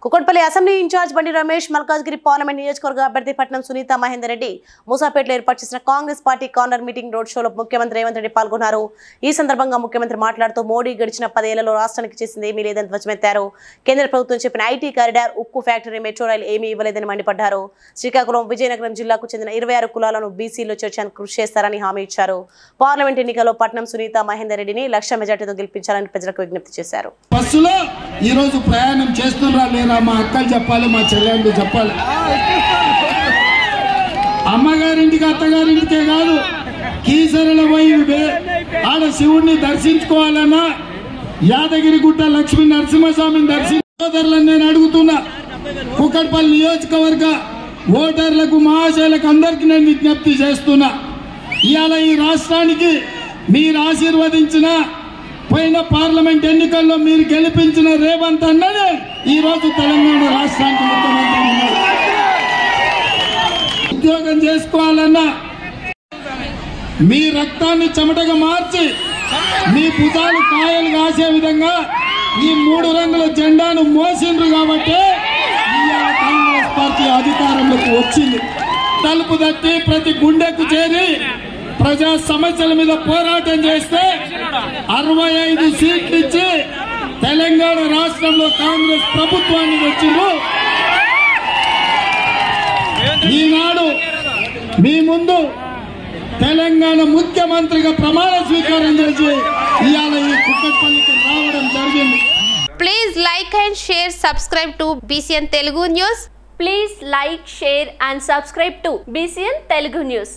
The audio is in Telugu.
కుకట్పల్లి అసెంబ్లీ ఇన్ఛార్జ్ బండి రమేష్ మల్కాజ్గిరి పార్లమెంట్ నియోజకవర్గ అభ్యర్థి పట్నం సునీత మహేందర్ రెడ్డి మూసాపేటలో ఏర్పాటు చేసిన Congress party corner meeting road షోలో ముఖ్యమంత్రి రేవంత్ రెడ్డి పాల్గొన్నారు. ఈ సందర్భంగా ముఖ్యమంత్రి మాట్లాడుతూ మోడీ గడిచిన 10 ఏళ్లలో రాష్ట్రానికి చేసింది ఏమీ లేదని ధ్వజమెత్తారు. కేంద్ర ప్రభుత్వం చెప్పిన ఐటీ కారిడార్, ఉక్కు ఫ్యాక్టరీ, మెట్రో రైలు ఏమీ ఇవ్వలేదని మండిపడ్డారు. శ్రీకాకుళం, విజయనగరం జిల్లాకు చెందిన 26 కులాలను బీసీలో చేర్చేందుకు కృషి చేస్తారని హామీ ఇచ్చారు. పార్లమెంట్ ఎన్నికల్లో పట్నం సునీత మహేందర్ రెడ్డిని లక్ష మెజార్టీతో గెలిపించాలని ప్రజలకు విజ్ఞప్తి చేశారు. మా చెల్లెళ్ళు చెప్పాలి. అమ్మగారింటికి అత్తగారింటికే కాదు, కీసరలో పోయి ఆడ శివుడిని దర్శించుకోవాలన్నా యాదగిరిగుట్ట లక్ష్మీ నరసింహస్వామిని దర్శించుకోవాలని నేను అడుగుతున్నా. కుకట్పల్లి నియోజకవర్గ ఓటర్లకు, మహాశయులకు అందరికీ నేను విజ్ఞప్తి చేస్తున్నా. ఇవాళ ఈ రాష్ట్రానికి మీరు ఆశీర్వదించిన, పోయిన పార్లమెంట్ ఎన్నికల్లో మీరు గెలిపించిన రేవంత్ అన్ననే ఈ రోజు తెలంగాణ రాష్ట్రానికి ముఖ్యమంత్రి ఉన్నారు. ఉద్యోగం చేసుకోవాలన్నా మీ రక్తాన్ని చెమటగా మార్చి మీ భుజాలు కాయలు కాసే విధంగా ఈ 3 రంగుల జెండాను మోసిండ్రు కాబట్టి కాంగ్రెస్ పార్టీ అధికారంలోకి వచ్చింది. తలుపు తట్టి ప్రతి గుండెకు చేరి ప్రజా సమస్యల మీద పోరాటం చేస్తే 65 సీట్లు ఇచ్చి తెలంగాణ రాష్ట్రంలో కాంగ్రెస్ ప్రభుత్వాన్ని వచ్చిండ్రు. ఈనాడు మీ ముందు తెలంగాణ ముఖ్యమంత్రిగా ప్రమాణ స్వీకారం చేసి ఇవాళ ఈ కుకట్పల్లికి రావడం జరిగింది. Please like and share, subscribe to BCN Telugu News. Please like, share and subscribe to BCN Telugu News.